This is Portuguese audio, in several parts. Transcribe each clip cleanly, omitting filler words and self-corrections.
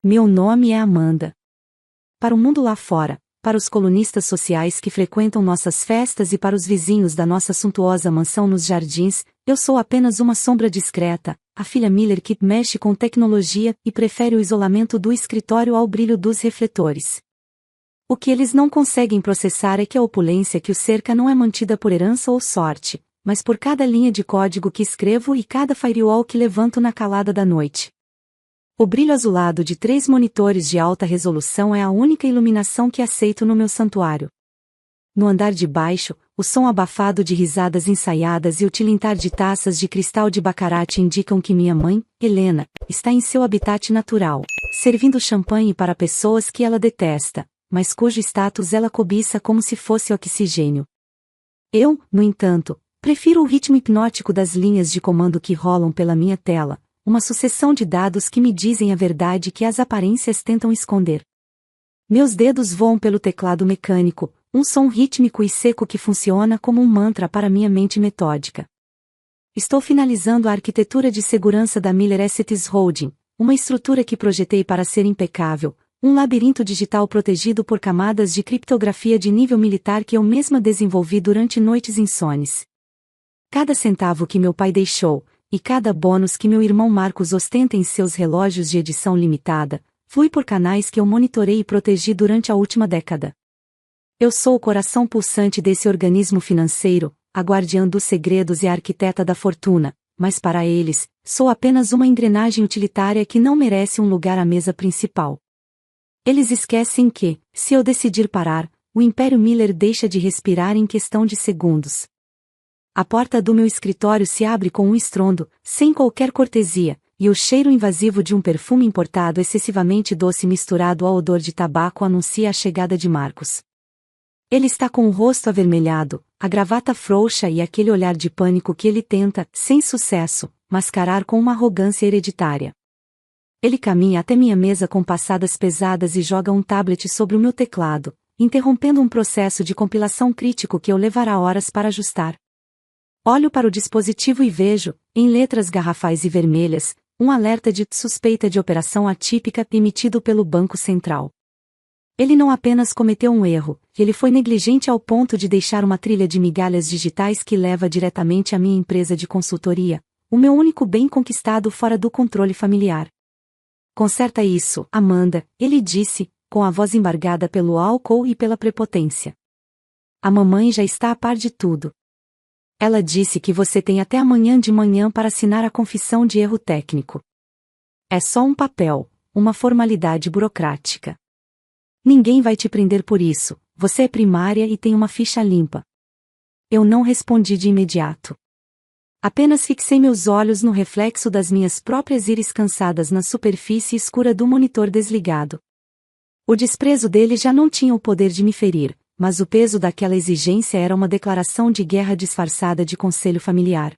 Meu nome é Amanda. Para o mundo lá fora, para os colunistas sociais que frequentam nossas festas e para os vizinhos da nossa suntuosa mansão nos jardins, eu sou apenas uma sombra discreta, a filha Miller que mexe com tecnologia e prefere o isolamento do escritório ao brilho dos refletores. O que eles não conseguem processar é que a opulência que o cerca não é mantida por herança ou sorte, mas por cada linha de código que escrevo e cada firewall que levanto na calada da noite. O brilho azulado de 3 monitores de alta resolução é a única iluminação que aceito no meu santuário. No andar de baixo, o som abafado de risadas ensaiadas e o tilintar de taças de cristal de baccarat indicam que minha mãe, Helena, está em seu habitat natural, servindo champanhe para pessoas que ela detesta, mas cujo status ela cobiça como se fosse oxigênio. Eu, no entanto, prefiro o ritmo hipnótico das linhas de comando que rolam pela minha tela, uma sucessão de dados que me dizem a verdade que as aparências tentam esconder. Meus dedos voam pelo teclado mecânico, um som rítmico e seco que funciona como um mantra para minha mente metódica. Estou finalizando a arquitetura de segurança da Miller Assets Holding, uma estrutura que projetei para ser impecável, um labirinto digital protegido por camadas de criptografia de nível militar que eu mesma desenvolvi durante noites insones. Cada centavo que meu pai deixou, e cada bônus que meu irmão Marcos ostenta em seus relógios de edição limitada, flui por canais que eu monitorei e protegi durante a última década. Eu sou o coração pulsante desse organismo financeiro, a guardiã dos segredos e a arquiteta da fortuna, mas para eles, sou apenas uma engrenagem utilitária que não merece um lugar à mesa principal. Eles esquecem que, se eu decidir parar, o Império Miller deixa de respirar em questão de segundos. A porta do meu escritório se abre com um estrondo, sem qualquer cortesia, e o cheiro invasivo de um perfume importado excessivamente doce misturado ao odor de tabaco anuncia a chegada de Marcos. Ele está com o rosto avermelhado, a gravata frouxa e aquele olhar de pânico que ele tenta, sem sucesso, mascarar com uma arrogância hereditária. Ele caminha até minha mesa com passadas pesadas e joga um tablet sobre o meu teclado, interrompendo um processo de compilação crítico que eu levará horas para ajustar. Olho para o dispositivo e vejo, em letras garrafais e vermelhas, um alerta de suspeita de operação atípica emitido pelo Banco Central. Ele não apenas cometeu um erro, ele foi negligente ao ponto de deixar uma trilha de migalhas digitais que leva diretamente à minha empresa de consultoria, o meu único bem conquistado fora do controle familiar. Conserta isso, Amanda, ele disse, com a voz embargada pelo álcool e pela prepotência. A mamãe já está a par de tudo. Ela disse que você tem até amanhã de manhã para assinar a confissão de erro técnico. É só um papel, uma formalidade burocrática. Ninguém vai te prender por isso, você é primária e tem uma ficha limpa. Eu não respondi de imediato. Apenas fixei meus olhos no reflexo das minhas próprias íris cansadas na superfície escura do monitor desligado. O desprezo dele já não tinha o poder de me ferir, mas o peso daquela exigência era uma declaração de guerra disfarçada de conselho familiar.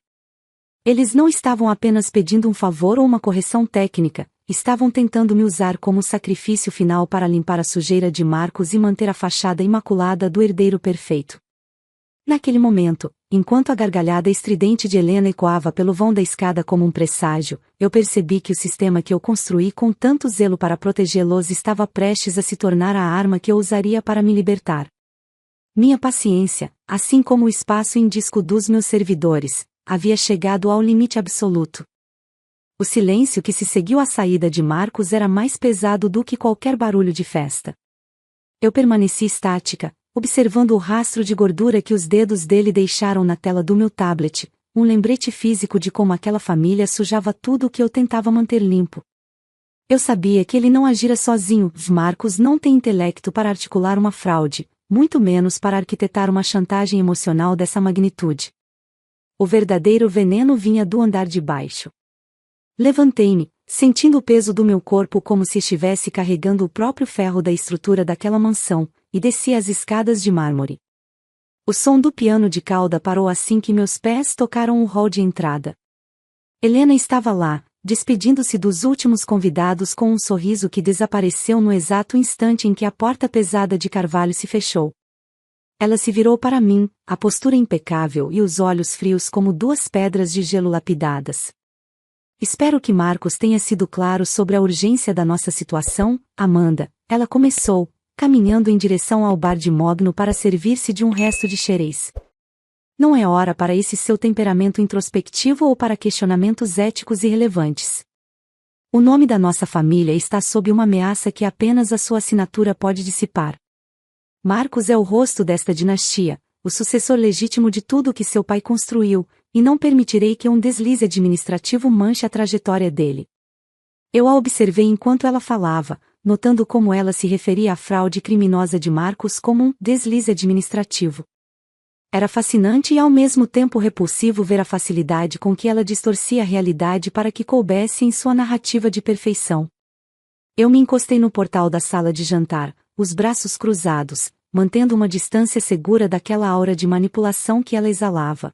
Eles não estavam apenas pedindo um favor ou uma correção técnica, estavam tentando me usar como sacrifício final para limpar a sujeira de Marcos e manter a fachada imaculada do herdeiro perfeito. Naquele momento, enquanto a gargalhada estridente de Helena ecoava pelo vão da escada como um presságio, eu percebi que o sistema que eu construí com tanto zelo para protegê-los estava prestes a se tornar a arma que eu usaria para me libertar. Minha paciência, assim como o espaço em disco dos meus servidores, havia chegado ao limite absoluto. O silêncio que se seguiu à saída de Marcos era mais pesado do que qualquer barulho de festa. Eu permaneci estática, observando o rastro de gordura que os dedos dele deixaram na tela do meu tablet, um lembrete físico de como aquela família sujava tudo o que eu tentava manter limpo. Eu sabia que ele não agira sozinho, Marcos não tem intelecto para articular uma fraude, muito menos para arquitetar uma chantagem emocional dessa magnitude. O verdadeiro veneno vinha do andar de baixo. Levantei-me, sentindo o peso do meu corpo como se estivesse carregando o próprio ferro da estrutura daquela mansão, e desci as escadas de mármore. O som do piano de cauda parou assim que meus pés tocaram o hall de entrada. Helena estava lá, despedindo-se dos últimos convidados com um sorriso que desapareceu no exato instante em que a porta pesada de carvalho se fechou. Ela se virou para mim, a postura impecável e os olhos frios como 2 pedras de gelo lapidadas. Espero que Marcos tenha sido claro sobre a urgência da nossa situação, Amanda. Ela começou, caminhando em direção ao bar de mogno para servir-se de um resto de xerez. Não é hora para esse seu temperamento introspectivo ou para questionamentos éticos irrelevantes. O nome da nossa família está sob uma ameaça que apenas a sua assinatura pode dissipar. Marcos é o rosto desta dinastia, o sucessor legítimo de tudo o que seu pai construiu, e não permitirei que um deslize administrativo manche a trajetória dele. Eu a observei enquanto ela falava, notando como ela se referia à fraude criminosa de Marcos como um deslize administrativo. Era fascinante e ao mesmo tempo repulsivo ver a facilidade com que ela distorcia a realidade para que coubesse em sua narrativa de perfeição. Eu me encostei no portal da sala de jantar, os braços cruzados, mantendo uma distância segura daquela aura de manipulação que ela exalava.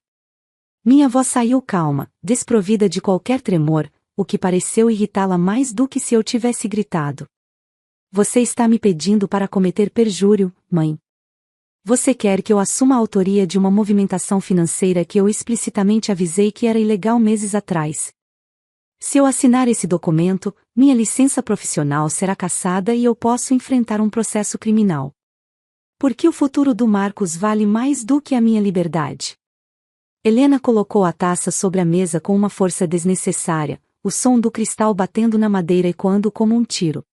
Minha voz saiu calma, desprovida de qualquer tremor, o que pareceu irritá-la mais do que se eu tivesse gritado. Você está me pedindo para cometer perjúrio, mãe. Você quer que eu assuma a autoria de uma movimentação financeira que eu explicitamente avisei que era ilegal meses atrás. Se eu assinar esse documento, minha licença profissional será cassada e eu posso enfrentar um processo criminal. Por que o futuro do Marcos vale mais do que a minha liberdade? Helena colocou a taça sobre a mesa com uma força desnecessária, o som do cristal batendo na madeira ecoando como um tiro.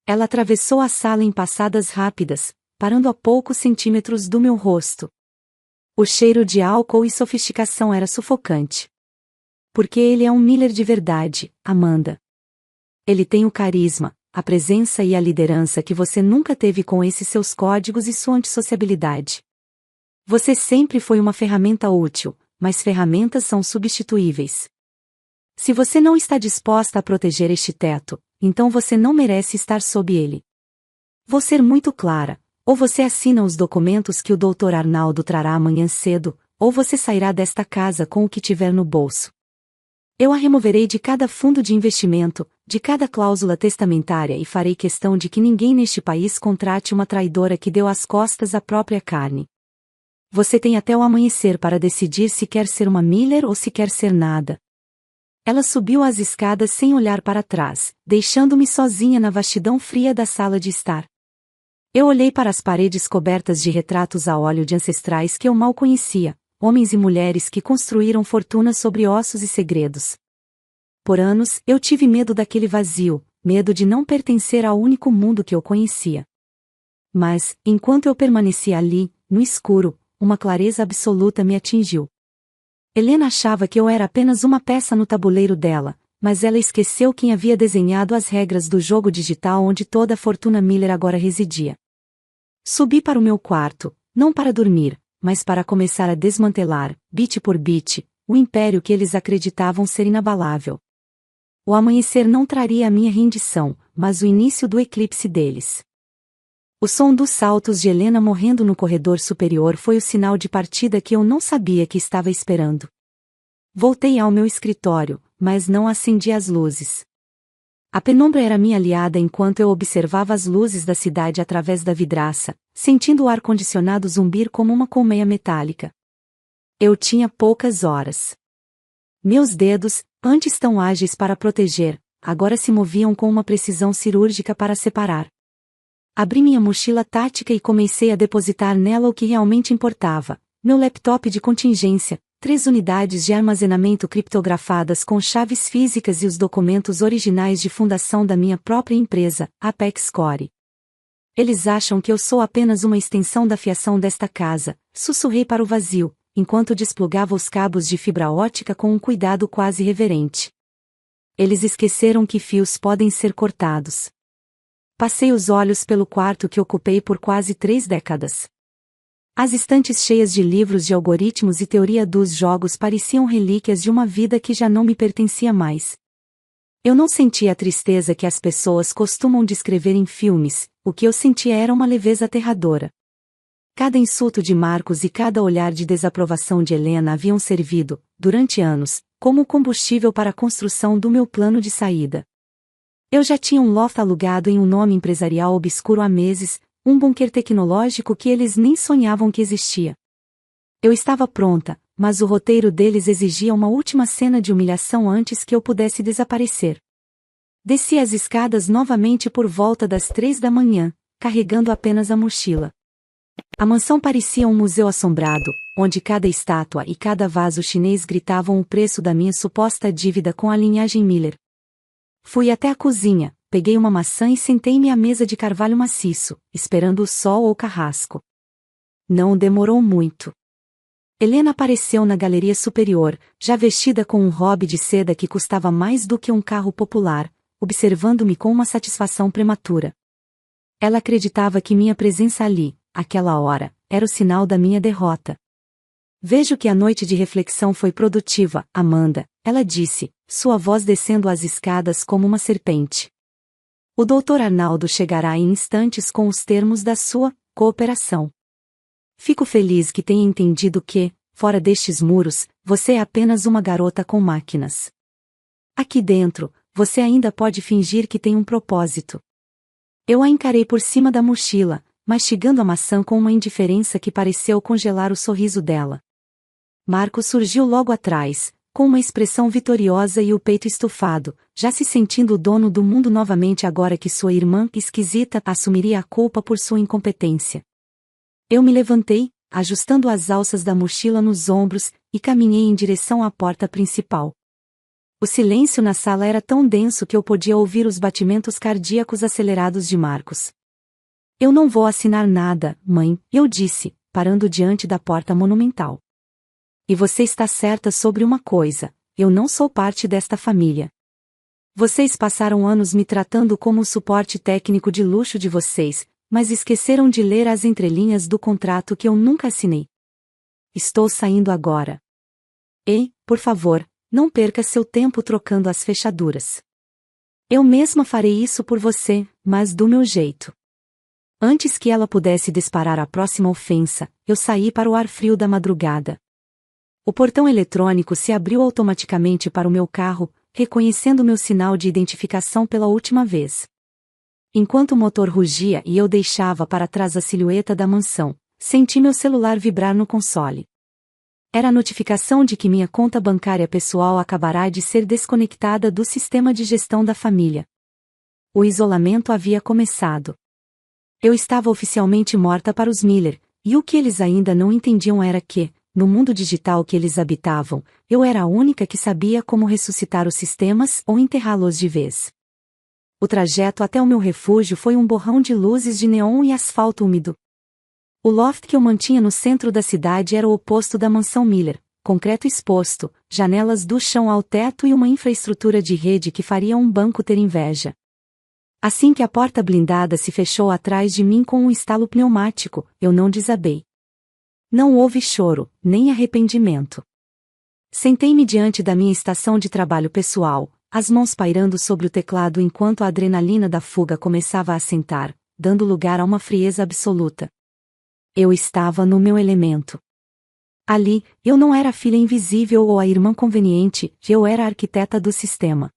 Ela atravessou a sala em passadas rápidas, parando a poucos centímetros do meu rosto. O cheiro de álcool e sofisticação era sufocante. Porque ele é um Miller de verdade, Amanda. Ele tem o carisma, a presença e a liderança que você nunca teve com esses seus códigos e sua antissociabilidade. Você sempre foi uma ferramenta útil, mas ferramentas são substituíveis. Se você não está disposta a proteger este teto, então você não merece estar sob ele. Vou ser muito clara, ou você assina os documentos que o Dr. Arnaldo trará amanhã cedo, ou você sairá desta casa com o que tiver no bolso. Eu a removerei de cada fundo de investimento, de cada cláusula testamentária e farei questão de que ninguém neste país contrate uma traidora que deu as costas à própria carne. Você tem até o amanhecer para decidir se quer ser uma Miller ou se quer ser nada. Ela subiu as escadas sem olhar para trás, deixando-me sozinha na vastidão fria da sala de estar. Eu olhei para as paredes cobertas de retratos a óleo de ancestrais que eu mal conhecia, homens e mulheres que construíram fortunas sobre ossos e segredos. Por anos, eu tive medo daquele vazio, medo de não pertencer ao único mundo que eu conhecia. Mas, enquanto eu permanecia ali, no escuro, uma clareza absoluta me atingiu. Helena achava que eu era apenas uma peça no tabuleiro dela, mas ela esqueceu quem havia desenhado as regras do jogo digital onde toda a fortuna Miller agora residia. Subi para o meu quarto, não para dormir, mas para começar a desmantelar, bit por bit, o império que eles acreditavam ser inabalável. O amanhecer não traria a minha rendição, mas o início do eclipse deles. O som dos saltos de Helena morrendo no corredor superior foi o sinal de partida que eu não sabia que estava esperando. Voltei ao meu escritório, mas não acendi as luzes. A penumbra era minha aliada enquanto eu observava as luzes da cidade através da vidraça, sentindo o ar-condicionado zumbir como uma colmeia metálica. Eu tinha poucas horas. Meus dedos, antes tão ágeis para proteger, agora se moviam com uma precisão cirúrgica para separar. Abri minha mochila tática e comecei a depositar nela o que realmente importava: meu laptop de contingência, 3 unidades de armazenamento criptografadas com chaves físicas e os documentos originais de fundação da minha própria empresa, Apex Core. Eles acham que eu sou apenas uma extensão da fiação desta casa, sussurrei para o vazio, enquanto desplugava os cabos de fibra ótica com um cuidado quase reverente. Eles esqueceram que fios podem ser cortados. Passei os olhos pelo quarto que ocupei por quase 3 décadas. As estantes cheias de livros de algoritmos e teoria dos jogos pareciam relíquias de uma vida que já não me pertencia mais. Eu não sentia a tristeza que as pessoas costumam descrever em filmes, o que eu sentia era uma leveza aterradora. Cada insulto de Marcos e cada olhar de desaprovação de Helena haviam servido, durante anos, como combustível para a construção do meu plano de saída. Eu já tinha um loft alugado em um nome empresarial obscuro há meses, um bunker tecnológico que eles nem sonhavam que existia. Eu estava pronta, mas o roteiro deles exigia uma última cena de humilhação antes que eu pudesse desaparecer. Desci as escadas novamente por volta das 3 da manhã, carregando apenas a mochila. A mansão parecia um museu assombrado, onde cada estátua e cada vaso chinês gritavam o preço da minha suposta dívida com a linhagem Miller. Fui até a cozinha, peguei uma maçã e sentei-me à mesa de carvalho maciço, esperando o sol ou carrasco. Não demorou muito. Helena apareceu na galeria superior, já vestida com um robe de seda que custava mais do que um carro popular, observando-me com uma satisfação prematura. Ela acreditava que minha presença ali, àquela hora, era o sinal da minha derrota. Vejo que a noite de reflexão foi produtiva, Amanda, ela disse, sua voz descendo as escadas como uma serpente. O Dr. Arnaldo chegará em instantes com os termos da sua cooperação. Fico feliz que tenha entendido que, fora destes muros, você é apenas uma garota com máquinas. Aqui dentro, você ainda pode fingir que tem um propósito. Eu a encarei por cima da mochila, mastigando a maçã com uma indiferença que pareceu congelar o sorriso dela. Marcos surgiu logo atrás, com uma expressão vitoriosa e o peito estufado, já se sentindo o dono do mundo novamente agora que sua irmã esquisita assumiria a culpa por sua incompetência. Eu me levantei, ajustando as alças da mochila nos ombros, e caminhei em direção à porta principal. O silêncio na sala era tão denso que eu podia ouvir os batimentos cardíacos acelerados de Marcos. Eu não vou assinar nada, mãe, eu disse, parando diante da porta monumental. E você está certa sobre uma coisa, eu não sou parte desta família. Vocês passaram anos me tratando como o suporte técnico de luxo de vocês, mas esqueceram de ler as entrelinhas do contrato que eu nunca assinei. Estou saindo agora. Ei, por favor, não perca seu tempo trocando as fechaduras. Eu mesma farei isso por você, mas do meu jeito. Antes que ela pudesse disparar a próxima ofensa, eu saí para o ar frio da madrugada. O portão eletrônico se abriu automaticamente para o meu carro, reconhecendo meu sinal de identificação pela última vez. Enquanto o motor rugia e eu deixava para trás a silhueta da mansão, senti meu celular vibrar no console. Era a notificação de que minha conta bancária pessoal acabará de ser desconectada do sistema de gestão da família. O isolamento havia começado. Eu estava oficialmente morta para os Miller, e o que eles ainda não entendiam era que, no mundo digital que eles habitavam, eu era a única que sabia como ressuscitar os sistemas ou enterrá-los de vez. O trajeto até o meu refúgio foi um borrão de luzes de neon e asfalto úmido. O loft que eu mantinha no centro da cidade era o oposto da mansão Miller, concreto exposto, janelas do chão ao teto e uma infraestrutura de rede que faria um banco ter inveja. Assim que a porta blindada se fechou atrás de mim com um estalo pneumático, eu não desabei. Não houve choro, nem arrependimento. Sentei-me diante da minha estação de trabalho pessoal, as mãos pairando sobre o teclado enquanto a adrenalina da fuga começava a assentar, dando lugar a uma frieza absoluta. Eu estava no meu elemento. Ali, eu não era a filha invisível ou a irmã conveniente, eu era a arquiteta do sistema.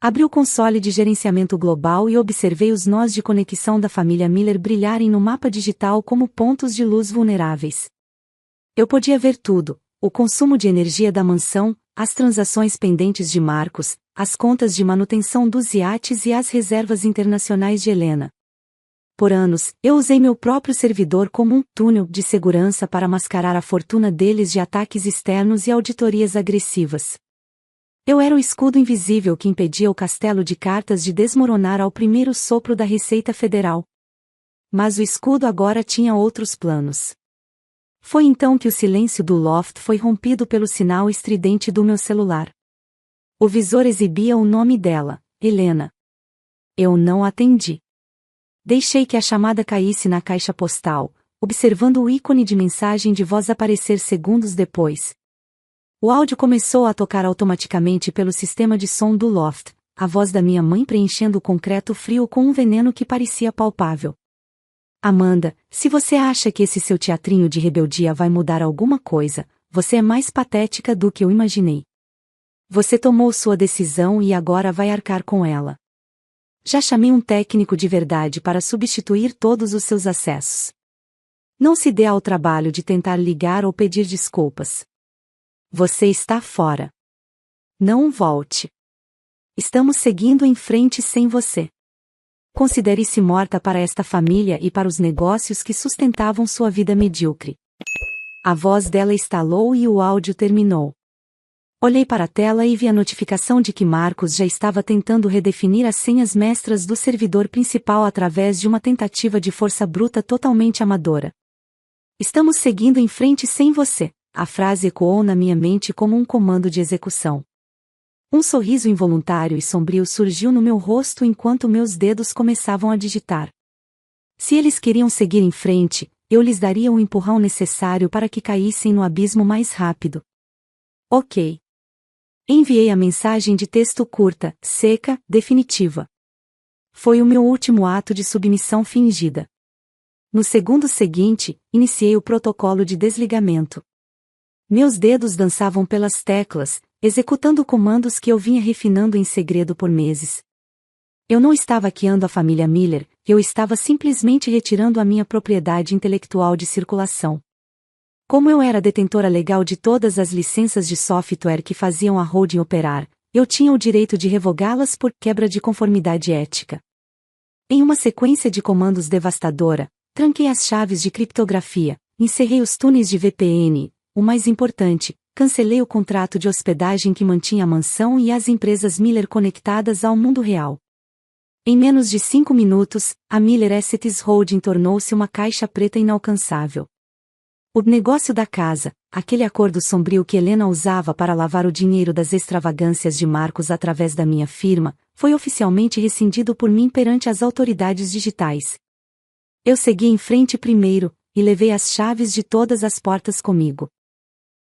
Abri o console de gerenciamento global e observei os nós de conexão da família Miller brilharem no mapa digital como pontos de luz vulneráveis. Eu podia ver tudo: o consumo de energia da mansão, as transações pendentes de Marcos, as contas de manutenção dos iates e as reservas internacionais de Helena. Por anos, eu usei meu próprio servidor como um túnel de segurança para mascarar a fortuna deles de ataques externos e auditorias agressivas. Eu era o escudo invisível que impedia o castelo de cartas de desmoronar ao primeiro sopro da Receita Federal. Mas o escudo agora tinha outros planos. Foi então que o silêncio do loft foi rompido pelo sinal estridente do meu celular. O visor exibia o nome dela, Helena. Eu não atendi. Deixei que a chamada caísse na caixa postal, observando o ícone de mensagem de voz aparecer segundos depois. O áudio começou a tocar automaticamente pelo sistema de som do loft, a voz da minha mãe preenchendo o concreto frio com um veneno que parecia palpável. Amanda, se você acha que esse seu teatrinho de rebeldia vai mudar alguma coisa, você é mais patética do que eu imaginei. Você tomou sua decisão e agora vai arcar com ela. Já chamei um técnico de verdade para substituir todos os seus acessos. Não se dê ao trabalho de tentar ligar ou pedir desculpas. Você está fora. Não volte. Estamos seguindo em frente sem você. Considere-se morta para esta família e para os negócios que sustentavam sua vida medíocre. A voz dela estalou e o áudio terminou. Olhei para a tela e vi a notificação de que Marcos já estava tentando redefinir as senhas mestras do servidor principal através de uma tentativa de força bruta totalmente amadora. Estamos seguindo em frente sem você, a frase ecoou na minha mente como um comando de execução. Um sorriso involuntário e sombrio surgiu no meu rosto enquanto meus dedos começavam a digitar. Se eles queriam seguir em frente, eu lhes daria o empurrão necessário para que caíssem no abismo mais rápido. Ok. Enviei a mensagem de texto curta, seca, definitiva. Foi o meu último ato de submissão fingida. No segundo seguinte, iniciei o protocolo de desligamento. Meus dedos dançavam pelas teclas, executando comandos que eu vinha refinando em segredo por meses. Eu não estava hackeando a família Miller, eu estava simplesmente retirando a minha propriedade intelectual de circulação. Como eu era detentora legal de todas as licenças de software que faziam a holding operar, eu tinha o direito de revogá-las por quebra de conformidade ética. Em uma sequência de comandos devastadora, tranquei as chaves de criptografia, encerrei os túneis de VPN, o mais importante, cancelei o contrato de hospedagem que mantinha a mansão e as empresas Miller conectadas ao mundo real. Em menos de 5 minutos, a Miller Assets Holding tornou-se uma caixa preta inalcançável. O negócio da casa, aquele acordo sombrio que Helena usava para lavar o dinheiro das extravagâncias de Marcos através da minha firma, foi oficialmente rescindido por mim perante as autoridades digitais. Eu segui em frente primeiro, e levei as chaves de todas as portas comigo.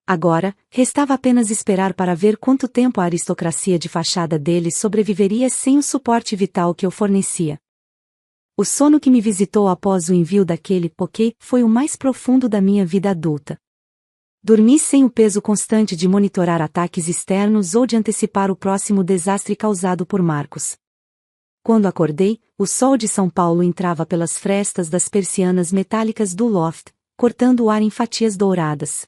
Agora, restava apenas esperar para ver quanto tempo a aristocracia de fachada deles sobreviveria sem o suporte vital que eu fornecia. O sono que me visitou após o envio daquele poké foi o mais profundo da minha vida adulta. Dormi sem o peso constante de monitorar ataques externos ou de antecipar o próximo desastre causado por Marcos. Quando acordei, o sol de São Paulo entrava pelas frestas das persianas metálicas do loft, cortando o ar em fatias douradas.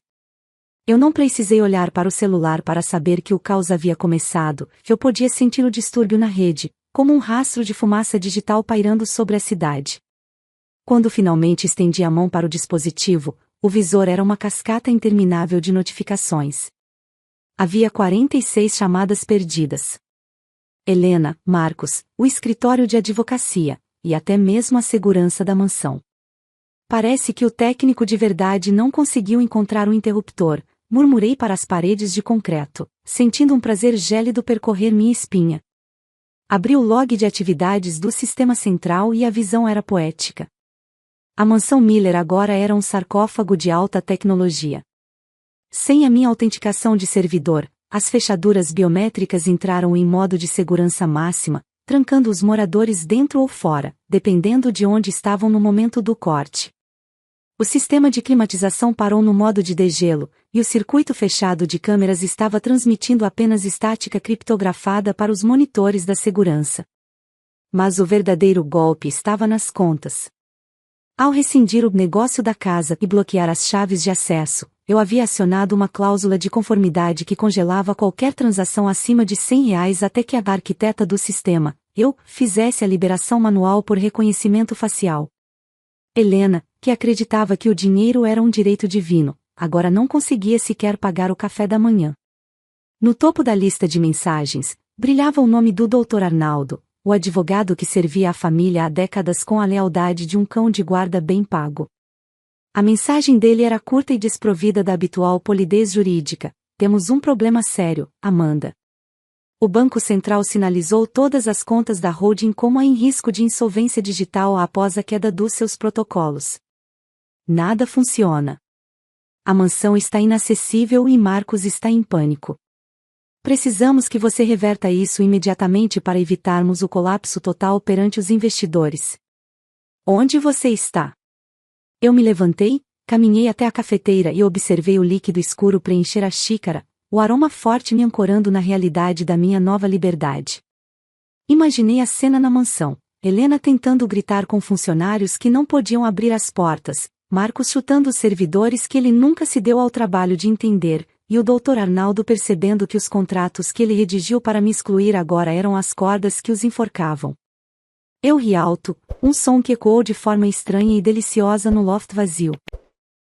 Eu não precisei olhar para o celular para saber que o caos havia começado, eu podia sentir o distúrbio na rede, como um rastro de fumaça digital pairando sobre a cidade. Quando finalmente estendi a mão para o dispositivo, o visor era uma cascata interminável de notificações. Havia 46 chamadas perdidas. Helena, Marcos, o escritório de advocacia, e até mesmo a segurança da mansão. Parece que o técnico de verdade não conseguiu encontrar o interruptor, murmurei para as paredes de concreto, sentindo um prazer gélido percorrer minha espinha. Abri o log de atividades do sistema central e a visão era poética. A mansão Miller agora era um sarcófago de alta tecnologia. Sem a minha autenticação de servidor, as fechaduras biométricas entraram em modo de segurança máxima, trancando os moradores dentro ou fora, dependendo de onde estavam no momento do corte. O sistema de climatização parou no modo de degelo, e o circuito fechado de câmeras estava transmitindo apenas estática criptografada para os monitores da segurança. Mas o verdadeiro golpe estava nas contas. Ao rescindir o negócio da casa e bloquear as chaves de acesso, eu havia acionado uma cláusula de conformidade que congelava qualquer transação acima de R$ 100 até que a arquiteta do sistema, eu, fizesse a liberação manual por reconhecimento facial. Helena, que acreditava que o dinheiro era um direito divino, agora não conseguia sequer pagar o café da manhã. No topo da lista de mensagens, brilhava o nome do Dr. Arnaldo, o advogado que servia a família há décadas com a lealdade de um cão de guarda bem pago. A mensagem dele era curta e desprovida da habitual polidez jurídica: temos um problema sério, Amanda. O Banco Central sinalizou todas as contas da holding como em risco de insolvência digital após a queda dos seus protocolos. Nada funciona. A mansão está inacessível e Marcos está em pânico. Precisamos que você reverta isso imediatamente para evitarmos o colapso total perante os investidores. Onde você está? Eu me levantei, caminhei até a cafeteira e observei o líquido escuro preencher a xícara, o aroma forte me ancorando na realidade da minha nova liberdade. Imaginei a cena na mansão, Helena tentando gritar com funcionários que não podiam abrir as portas, Marcos chutando os servidores que ele nunca se deu ao trabalho de entender, e o Dr. Arnaldo percebendo que os contratos que ele redigiu para me excluir agora eram as cordas que os enforcavam. Eu ri alto, um som que ecoou de forma estranha e deliciosa no loft vazio.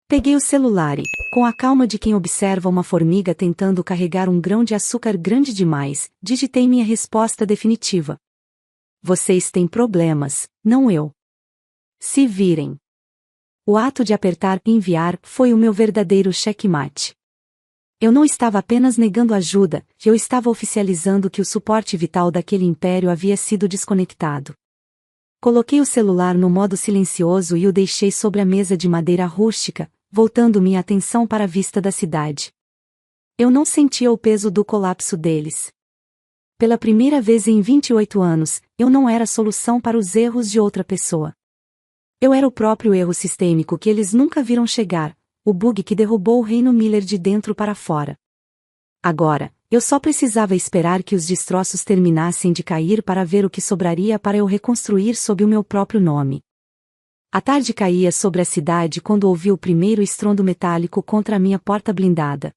Peguei o celular e, com a calma de quem observa uma formiga tentando carregar um grão de açúcar grande demais, digitei minha resposta definitiva. Vocês têm problemas, não eu. Se virem. O ato de apertar enviar foi o meu verdadeiro checkmate. Eu não estava apenas negando ajuda, eu estava oficializando que o suporte vital daquele império havia sido desconectado. Coloquei o celular no modo silencioso e o deixei sobre a mesa de madeira rústica, voltando minha atenção para a vista da cidade. Eu não sentia o peso do colapso deles. Pela primeira vez em 28 anos, eu não era a solução para os erros de outra pessoa. Eu era o próprio erro sistêmico que eles nunca viram chegar, o bug que derrubou o reino Miller de dentro para fora. Agora, eu só precisava esperar que os destroços terminassem de cair para ver o que sobraria para eu reconstruir sob o meu próprio nome. A tarde caía sobre a cidade quando ouvi o primeiro estrondo metálico contra a minha porta blindada.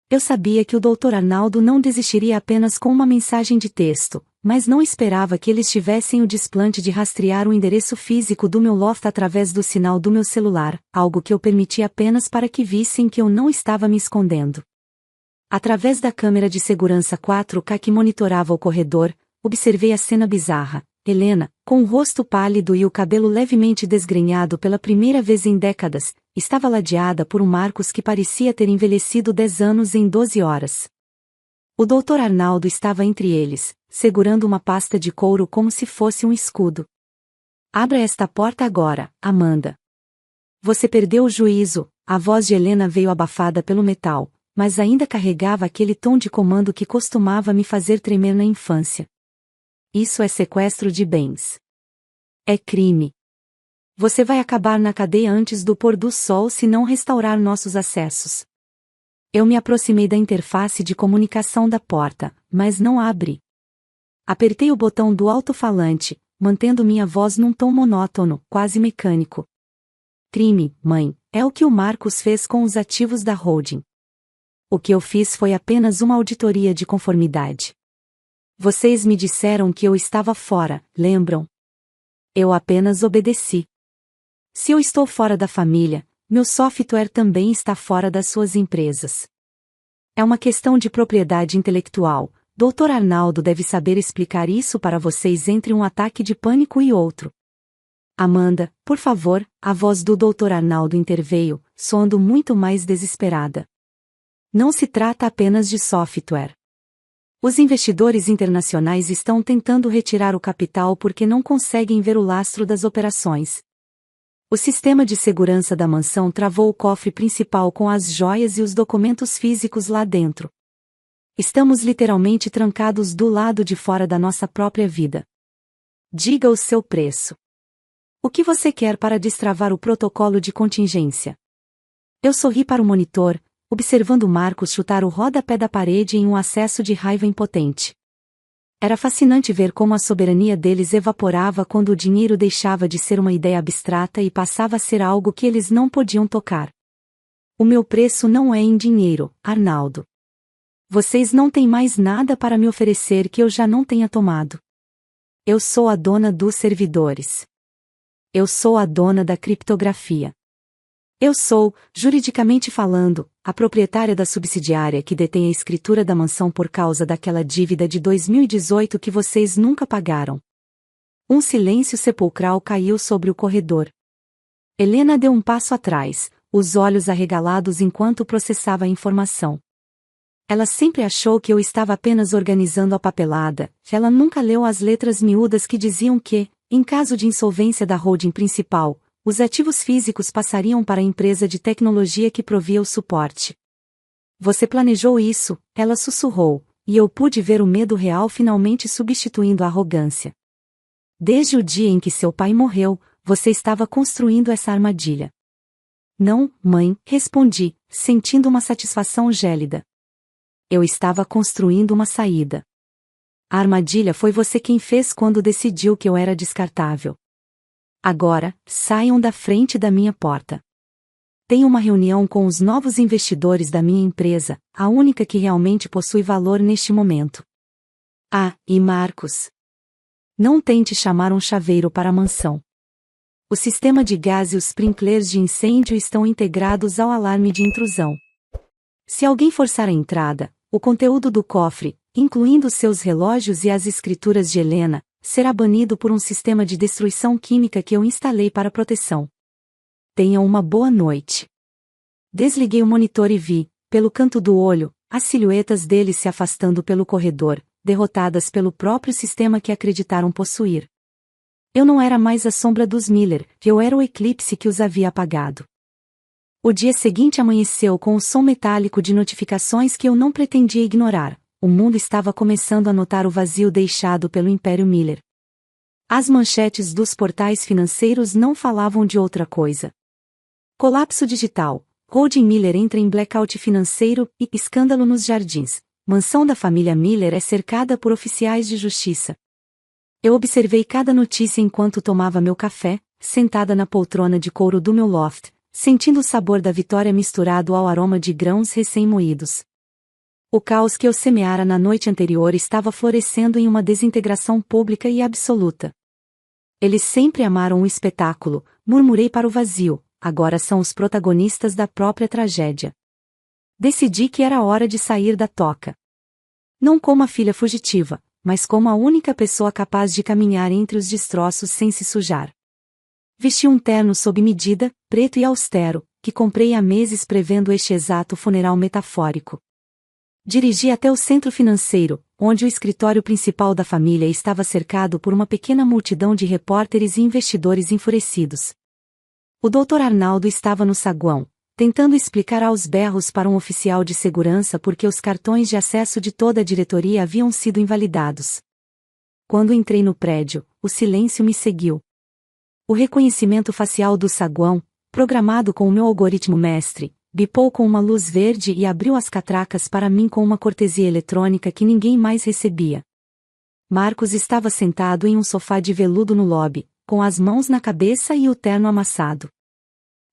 Eu sabia que o Dr. Arnaldo não desistiria apenas com uma mensagem de texto, mas não esperava que eles tivessem o desplante de rastrear o endereço físico do meu loft através do sinal do meu celular, algo que eu permiti apenas para que vissem que eu não estava me escondendo. Através da câmera de segurança 4K que monitorava o corredor, observei a cena bizarra. Helena, com o rosto pálido e o cabelo levemente desgrenhado pela primeira vez em décadas, estava ladeada por um Marcos que parecia ter envelhecido 10 anos em 12 horas. O Dr. Arnaldo estava entre eles, segurando uma pasta de couro como se fosse um escudo. Abra esta porta agora, Amanda. Você perdeu o juízo, a voz de Helena veio abafada pelo metal, mas ainda carregava aquele tom de comando que costumava me fazer tremer na infância. Isso é sequestro de bens. É crime. Você vai acabar na cadeia antes do pôr do sol se não restaurar nossos acessos. Eu me aproximei da interface de comunicação da porta, mas não a abri. Apertei o botão do alto-falante, mantendo minha voz num tom monótono, quase mecânico. Crime, mãe, é o que o Marcos fez com os ativos da holding. O que eu fiz foi apenas uma auditoria de conformidade. Vocês me disseram que eu estava fora, lembram? Eu apenas obedeci. Se eu estou fora da família, meu software também está fora das suas empresas. É uma questão de propriedade intelectual. Dr. Arnaldo deve saber explicar isso para vocês entre um ataque de pânico e outro. Amanda, por favor, a voz do Dr. Arnaldo interveio, soando muito mais desesperada. Não se trata apenas de software. Os investidores internacionais estão tentando retirar o capital porque não conseguem ver o lastro das operações. O sistema de segurança da mansão travou o cofre principal com as joias e os documentos físicos lá dentro. Estamos literalmente trancados do lado de fora da nossa própria vida. Diga o seu preço. O que você quer para destravar o protocolo de contingência? Eu sorri para o monitor, observando Marcos chutar o rodapé da parede em um acesso de raiva impotente. Era fascinante ver como a soberania deles evaporava quando o dinheiro deixava de ser uma ideia abstrata e passava a ser algo que eles não podiam tocar. O meu preço não é em dinheiro, Arnaldo. Vocês não têm mais nada para me oferecer que eu já não tenha tomado. Eu sou a dona dos servidores. Eu sou a dona da criptografia. Eu sou, juridicamente falando, a proprietária da subsidiária que detém a escritura da mansão por causa daquela dívida de 2018 que vocês nunca pagaram. Um silêncio sepulcral caiu sobre o corredor. Helena deu um passo atrás, os olhos arregalados enquanto processava a informação. Ela sempre achou que eu estava apenas organizando a papelada, ela nunca leu as letras miúdas que diziam que, em caso de insolvência da holding principal, os ativos físicos passariam para a empresa de tecnologia que provia o suporte. Você planejou isso, ela sussurrou, e eu pude ver o medo real finalmente substituindo a arrogância. Desde o dia em que seu pai morreu, você estava construindo essa armadilha. Não, mãe, respondi, sentindo uma satisfação gélida. Eu estava construindo uma saída. A armadilha foi você quem fez quando decidiu que eu era descartável. Agora, saiam da frente da minha porta. Tenho uma reunião com os novos investidores da minha empresa, a única que realmente possui valor neste momento. Ah, e Marcos. Não tente chamar um chaveiro para a mansão. O sistema de gás e os sprinklers de incêndio estão integrados ao alarme de intrusão. Se alguém forçar a entrada, o conteúdo do cofre, incluindo seus relógios e as escrituras de Helena, será banido por um sistema de destruição química que eu instalei para proteção. Tenham uma boa noite. Desliguei o monitor e vi, pelo canto do olho, as silhuetas deles se afastando pelo corredor, derrotadas pelo próprio sistema que acreditaram possuir. Eu não era mais a sombra dos Miller, eu era o eclipse que os havia apagado. O dia seguinte amanheceu com o som metálico de notificações que eu não pretendia ignorar. O mundo estava começando a notar o vazio deixado pelo Império Miller. As manchetes dos portais financeiros não falavam de outra coisa. Colapso digital. Holding Miller entra em blackout financeiro e escândalo nos jardins. Mansão da família Miller é cercada por oficiais de justiça. Eu observei cada notícia enquanto tomava meu café, sentada na poltrona de couro do meu loft, sentindo o sabor da vitória misturado ao aroma de grãos recém-moídos. O caos que eu semeara na noite anterior estava florescendo em uma desintegração pública e absoluta. Eles sempre amaram o espetáculo, murmurei para o vazio, agora são os protagonistas da própria tragédia. Decidi que era hora de sair da toca. Não como a filha fugitiva, mas como a única pessoa capaz de caminhar entre os destroços sem se sujar. Vesti um terno sob medida, preto e austero, que comprei há meses prevendo este exato funeral metafórico. Dirigi até o centro financeiro, onde o escritório principal da família estava cercado por uma pequena multidão de repórteres e investidores enfurecidos. O Dr. Arnaldo estava no saguão, tentando explicar aos berros para um oficial de segurança por que os cartões de acesso de toda a diretoria haviam sido invalidados. Quando entrei no prédio, o silêncio me seguiu. O reconhecimento facial do saguão, programado com o meu algoritmo mestre, bipou com uma luz verde e abriu as catracas para mim com uma cortesia eletrônica que ninguém mais recebia. Marcos estava sentado em um sofá de veludo no lobby, com as mãos na cabeça e o terno amassado.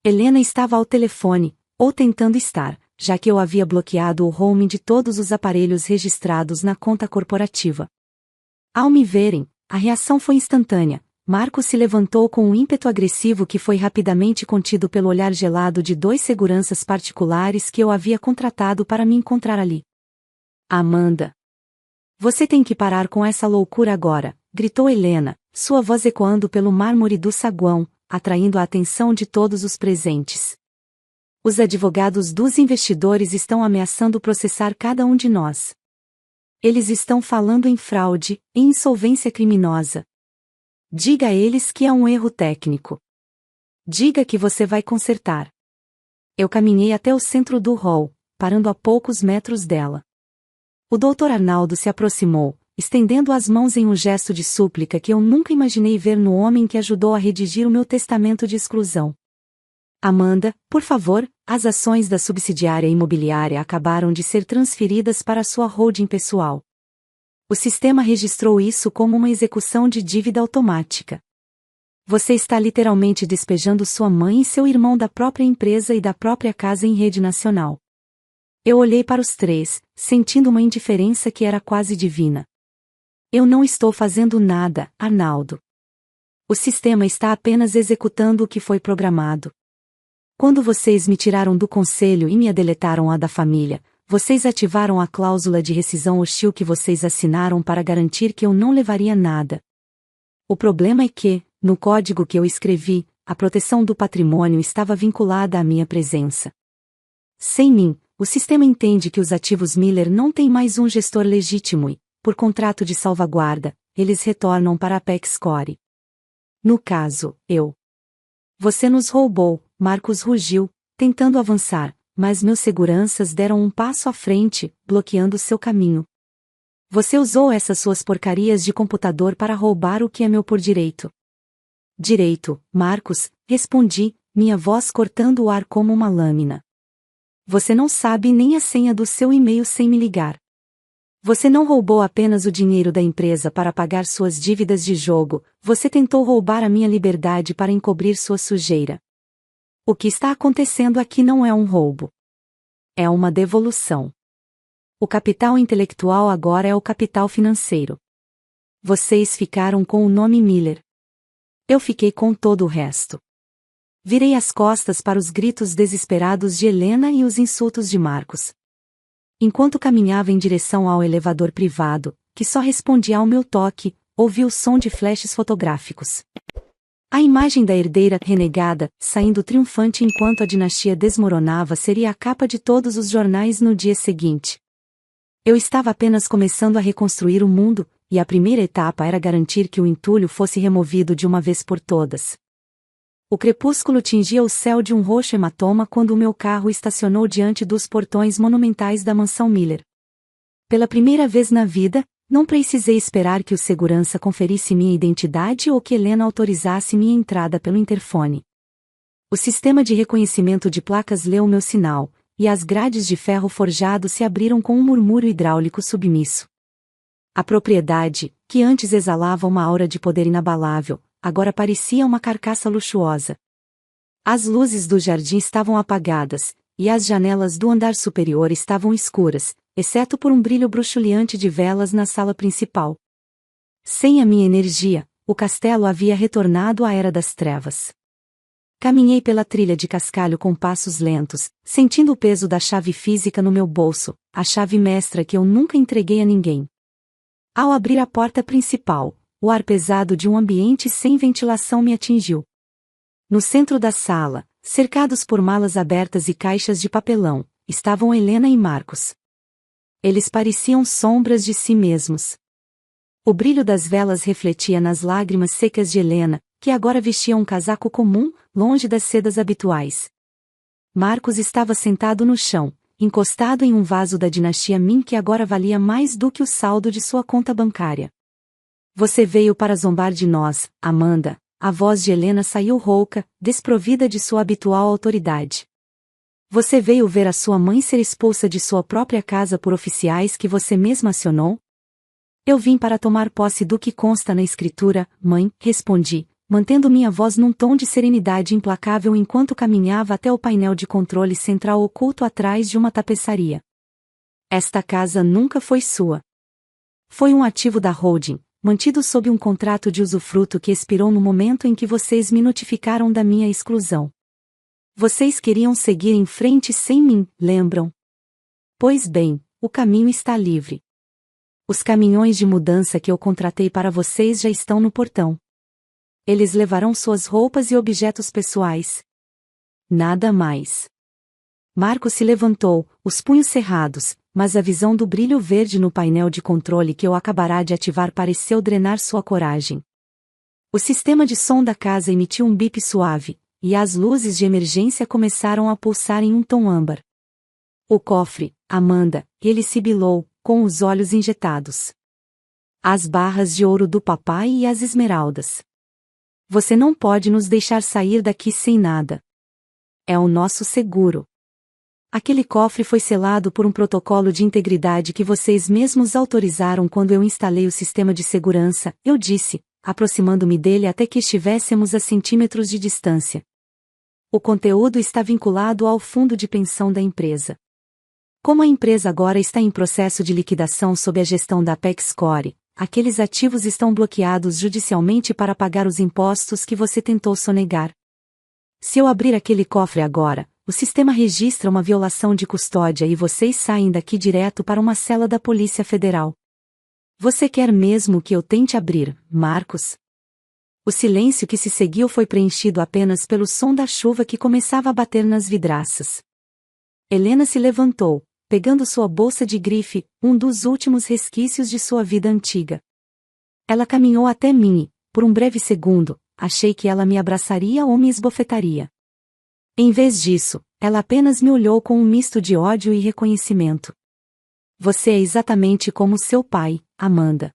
Helena estava ao telefone, ou tentando estar, já que eu havia bloqueado o roaming de todos os aparelhos registrados na conta corporativa. Ao me verem, a reação foi instantânea. Marcos se levantou com um ímpeto agressivo que foi rapidamente contido pelo olhar gelado de 2 seguranças particulares que eu havia contratado para me encontrar ali. Amanda. Você tem que parar com essa loucura agora, gritou Helena, sua voz ecoando pelo mármore do saguão, atraindo a atenção de todos os presentes. Os advogados dos investidores estão ameaçando processar cada um de nós. Eles estão falando em fraude, em insolvência criminosa. Diga a eles que é um erro técnico. Diga que você vai consertar. Eu caminhei até o centro do hall, parando a poucos metros dela. O Dr. Arnaldo se aproximou, estendendo as mãos em um gesto de súplica que eu nunca imaginei ver no homem que ajudou a redigir o meu testamento de exclusão. Amanda, por favor, as ações da subsidiária imobiliária acabaram de ser transferidas para sua holding pessoal. O sistema registrou isso como uma execução de dívida automática. Você está literalmente despejando sua mãe e seu irmão da própria empresa e da própria casa em rede nacional. Eu olhei para os 3, sentindo uma indiferença que era quase divina. Eu não estou fazendo nada, Arnaldo. O sistema está apenas executando o que foi programado. Quando vocês me tiraram do conselho e me deletaram a da família, vocês ativaram a cláusula de rescisão hostil que vocês assinaram para garantir que eu não levaria nada. O problema é que, no código que eu escrevi, a proteção do patrimônio estava vinculada à minha presença. Sem mim, o sistema entende que os ativos Miller não têm mais um gestor legítimo e, por contrato de salvaguarda, eles retornam para a Apex Core. No caso, eu. Você nos roubou, Marcos rugiu, tentando avançar, mas meus seguranças deram um passo à frente, bloqueando seu caminho. Você usou essas suas porcarias de computador para roubar o que é meu por direito. Direito, Marcos, respondi, minha voz cortando o ar como uma lâmina. Você não sabe nem a senha do seu e-mail sem me ligar. Você não roubou apenas o dinheiro da empresa para pagar suas dívidas de jogo, você tentou roubar a minha liberdade para encobrir sua sujeira. O que está acontecendo aqui não é um roubo. É uma devolução. O capital intelectual agora é o capital financeiro. Vocês ficaram com o nome Miller. Eu fiquei com todo o resto. Virei as costas para os gritos desesperados de Helena e os insultos de Marcos. Enquanto caminhava em direção ao elevador privado, que só respondia ao meu toque, ouvi o som de flashes fotográficos. A imagem da herdeira renegada, saindo triunfante enquanto a dinastia desmoronava, seria a capa de todos os jornais no dia seguinte. Eu estava apenas começando a reconstruir o mundo, e a primeira etapa era garantir que o entulho fosse removido de uma vez por todas. O crepúsculo tingia o céu de um roxo hematoma quando o meu carro estacionou diante dos portões monumentais da mansão Miller. Pela primeira vez na vida, não precisei esperar que o segurança conferisse minha identidade ou que Helena autorizasse minha entrada pelo interfone. O sistema de reconhecimento de placas leu meu sinal, e as grades de ferro forjado se abriram com um murmúrio hidráulico submisso. A propriedade, que antes exalava uma aura de poder inabalável, agora parecia uma carcaça luxuosa. As luzes do jardim estavam apagadas, e as janelas do andar superior estavam escuras, exceto por um brilho bruxuleante de velas na sala principal. Sem a minha energia, o castelo havia retornado à Era das Trevas. Caminhei pela trilha de cascalho com passos lentos, sentindo o peso da chave física no meu bolso, a chave mestra que eu nunca entreguei a ninguém. Ao abrir a porta principal, o ar pesado de um ambiente sem ventilação me atingiu. No centro da sala, cercados por malas abertas e caixas de papelão, estavam Helena e Marcos. Eles pareciam sombras de si mesmos. O brilho das velas refletia nas lágrimas secas de Helena, que agora vestia um casaco comum, longe das sedas habituais. Marcos estava sentado no chão, encostado em um vaso da dinastia Min que agora valia mais do que o saldo de sua conta bancária. Você veio para zombar de nós, Amanda. A voz de Helena saiu rouca, desprovida de sua habitual autoridade. Você veio ver a sua mãe ser expulsa de sua própria casa por oficiais que você mesma acionou? Eu vim para tomar posse do que consta na escritura, mãe, respondi, mantendo minha voz num tom de serenidade implacável enquanto caminhava até o painel de controle central oculto atrás de uma tapeçaria. Esta casa nunca foi sua. Foi um ativo da holding, mantido sob um contrato de usufruto que expirou no momento em que vocês me notificaram da minha exclusão. Vocês queriam seguir em frente sem mim, lembram? Pois bem, o caminho está livre. Os caminhões de mudança que eu contratei para vocês já estão no portão. Eles levarão suas roupas e objetos pessoais. Nada mais. Marcos se levantou, os punhos cerrados, mas a visão do brilho verde no painel de controle que eu acabará de ativar pareceu drenar sua coragem. O sistema de som da casa emitiu um bip suave, e as luzes de emergência começaram a pulsar em um tom âmbar. O cofre, Amanda, ele sibilou, com os olhos injetados. As barras de ouro do papai e as esmeraldas. Você não pode nos deixar sair daqui sem nada. É o nosso seguro. Aquele cofre foi selado por um protocolo de integridade que vocês mesmos autorizaram quando eu instalei o sistema de segurança, eu disse, aproximando-me dele até que estivéssemos a centímetros de distância. O conteúdo está vinculado ao fundo de pensão da empresa. Como a empresa agora está em processo de liquidação sob a gestão da Apex Core, aqueles ativos estão bloqueados judicialmente para pagar os impostos que você tentou sonegar. Se eu abrir aquele cofre agora, o sistema registra uma violação de custódia e vocês saem daqui direto para uma cela da Polícia Federal. Você quer mesmo que eu tente abrir, Marcos? O silêncio que se seguiu foi preenchido apenas pelo som da chuva que começava a bater nas vidraças. Helena se levantou, pegando sua bolsa de grife, um dos últimos resquícios de sua vida antiga. Ela caminhou até mim e, por um breve segundo, achei que ela me abraçaria ou me esbofetaria. Em vez disso, ela apenas me olhou com um misto de ódio e reconhecimento. Você é exatamente como seu pai, Amanda.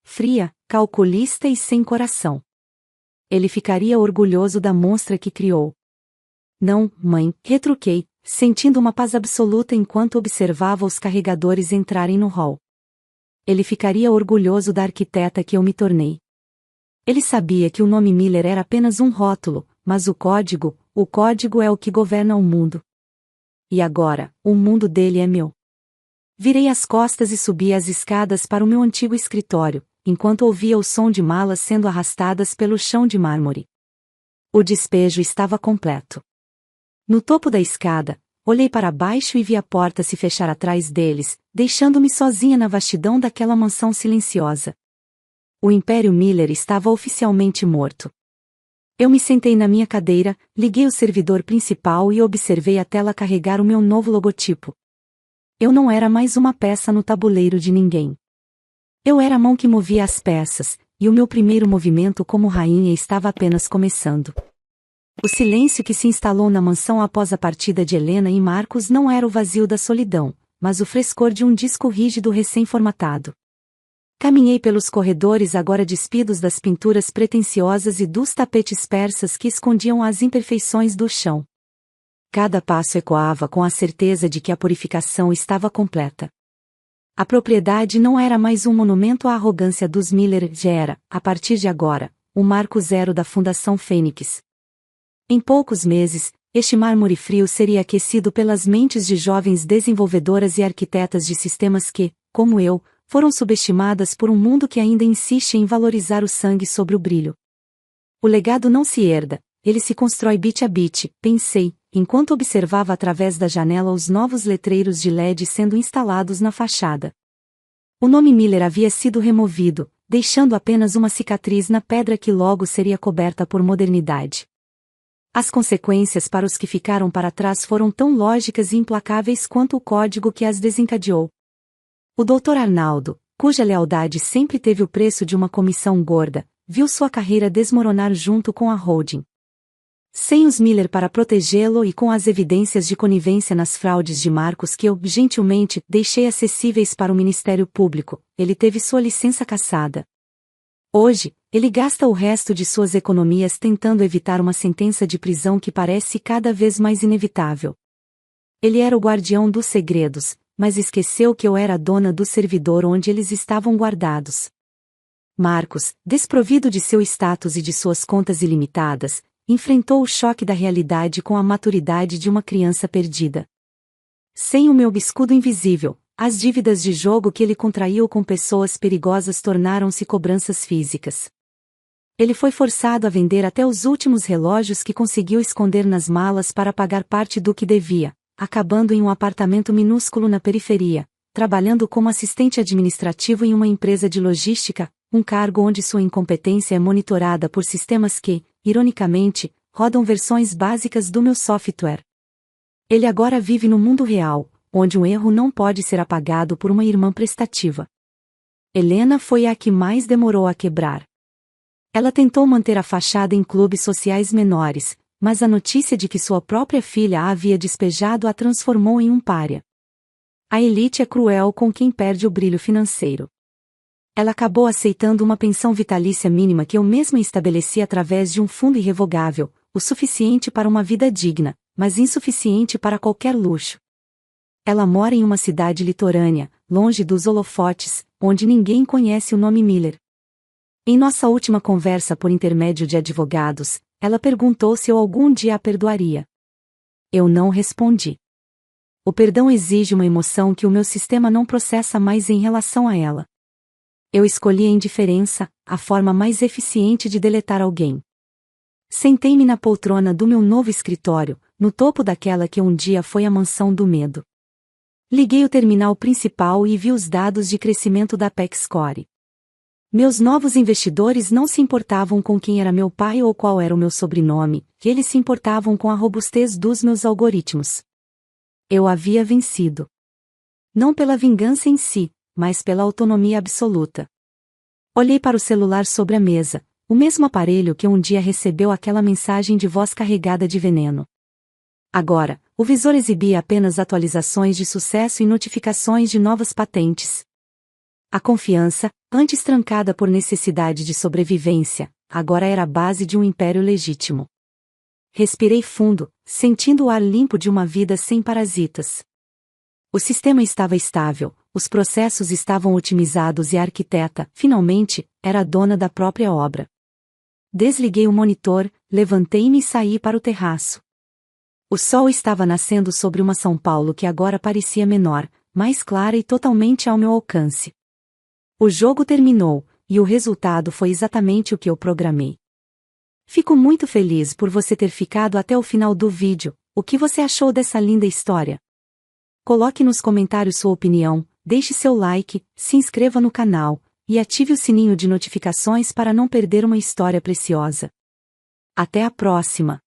Fria, calculista e sem coração. Ele ficaria orgulhoso da monstra que criou. Não, mãe, retruquei, sentindo uma paz absoluta enquanto observava os carregadores entrarem no hall. ele ficaria orgulhoso da arquiteta que eu me tornei. Ele sabia que o nome Miller era apenas um rótulo, mas o código é o que governa o mundo. E agora, o mundo dele é meu. Virei as costas e subi as escadas para o meu antigo escritório, enquanto ouvia o som de malas sendo arrastadas pelo chão de mármore. O despejo estava completo. No topo da escada, olhei para baixo e vi a porta se fechar atrás deles, deixando-me sozinha na vastidão daquela mansão silenciosa. O Império Miller estava oficialmente morto. Eu me sentei na minha cadeira, liguei o servidor principal e observei a tela carregar o meu novo logotipo. Eu não era mais uma peça no tabuleiro de ninguém. Eu era a mão que movia as peças, e o meu primeiro movimento como rainha estava apenas começando. O silêncio que se instalou na mansão após a partida de Helena e Marcos não era o vazio da solidão, mas o frescor de um disco rígido recém-formatado. Caminhei pelos corredores agora despidos das pinturas pretensiosas e dos tapetes persas que escondiam as imperfeições do chão. Cada passo ecoava com a certeza de que a purificação estava completa. A propriedade não era mais um monumento à arrogância dos Miller, já era, a partir de agora, o marco zero da Fundação Fênix. Em poucos meses, este mármore frio seria aquecido pelas mentes de jovens desenvolvedoras e arquitetas de sistemas que, como eu, foram subestimadas por um mundo que ainda insiste em valorizar o sangue sobre o brilho. O legado não se herda, ele se constrói bit a bit, pensei, enquanto observava através da janela os novos letreiros de LED sendo instalados na fachada. O nome Miller havia sido removido, deixando apenas uma cicatriz na pedra que logo seria coberta por modernidade. As consequências para os que ficaram para trás foram tão lógicas e implacáveis quanto o código que as desencadeou. O Dr. Arnaldo, cuja lealdade sempre teve o preço de uma comissão gorda, viu sua carreira desmoronar junto com a holding. Sem os Miller para protegê-lo e com as evidências de conivência nas fraudes de Marcos que eu, gentilmente, deixei acessíveis para o Ministério Público, ele teve sua licença cassada. Hoje, ele gasta o resto de suas economias tentando evitar uma sentença de prisão que parece cada vez mais inevitável. Ele era o guardião dos segredos, mas esqueceu que eu era a dona do servidor onde eles estavam guardados. Marcos, desprovido de seu status e de suas contas ilimitadas, enfrentou o choque da realidade com a maturidade de uma criança perdida. Sem o meu escudo invisível, as dívidas de jogo que ele contraiu com pessoas perigosas tornaram-se cobranças físicas. Ele foi forçado a vender até os últimos relógios que conseguiu esconder nas malas para pagar parte do que devia, acabando em um apartamento minúsculo na periferia, trabalhando como assistente administrativo em uma empresa de logística, um cargo onde sua incompetência é monitorada por sistemas que, ironicamente, rodam versões básicas do meu software. Ele agora vive no mundo real, onde um erro não pode ser apagado por uma irmã prestativa. Helena foi a que mais demorou a quebrar. Ela tentou manter a fachada em clubes sociais menores, mas a notícia de que sua própria filha a havia despejado a transformou em um pária. A elite é cruel com quem perde o brilho financeiro. Ela acabou aceitando uma pensão vitalícia mínima que eu mesma estabeleci através de um fundo irrevogável, o suficiente para uma vida digna, mas insuficiente para qualquer luxo. Ela mora em uma cidade litorânea, longe dos holofotes, onde ninguém conhece o nome Miller. Em nossa última conversa por intermédio de advogados, ela perguntou se eu algum dia a perdoaria. Eu não respondi. O perdão exige uma emoção que o meu sistema não processa mais em relação a ela. Eu escolhi a indiferença, a forma mais eficiente de deletar alguém. Sentei-me na poltrona do meu novo escritório, no topo daquela que um dia foi a mansão do medo. Liguei o terminal principal e vi os dados de crescimento da PEC-Score. Meus novos investidores não se importavam com quem era meu pai ou qual era o meu sobrenome, eles se importavam com a robustez dos meus algoritmos. Eu havia vencido. Não pela vingança em si, mas pela autonomia absoluta. Olhei para o celular sobre a mesa, o mesmo aparelho que um dia recebeu aquela mensagem de voz carregada de veneno. Agora, o visor exibia apenas atualizações de sucesso e notificações de novas patentes. A confiança, antes trancada por necessidade de sobrevivência, agora era a base de um império legítimo. Respirei fundo, sentindo o ar limpo de uma vida sem parasitas. O sistema estava estável, Os processos estavam otimizados e a arquiteta, finalmente, era a dona da própria obra. Desliguei o monitor, levantei-me e saí para o terraço. O sol estava nascendo sobre uma São Paulo que agora parecia menor, mais clara e totalmente ao meu alcance. O jogo terminou, e o resultado foi exatamente o que eu programei. Fico muito feliz por você ter ficado até o final do vídeo. O que você achou dessa linda história? Coloque nos comentários sua opinião, deixe seu like, se inscreva no canal, e ative o sininho de notificações para não perder uma história preciosa. Até a próxima!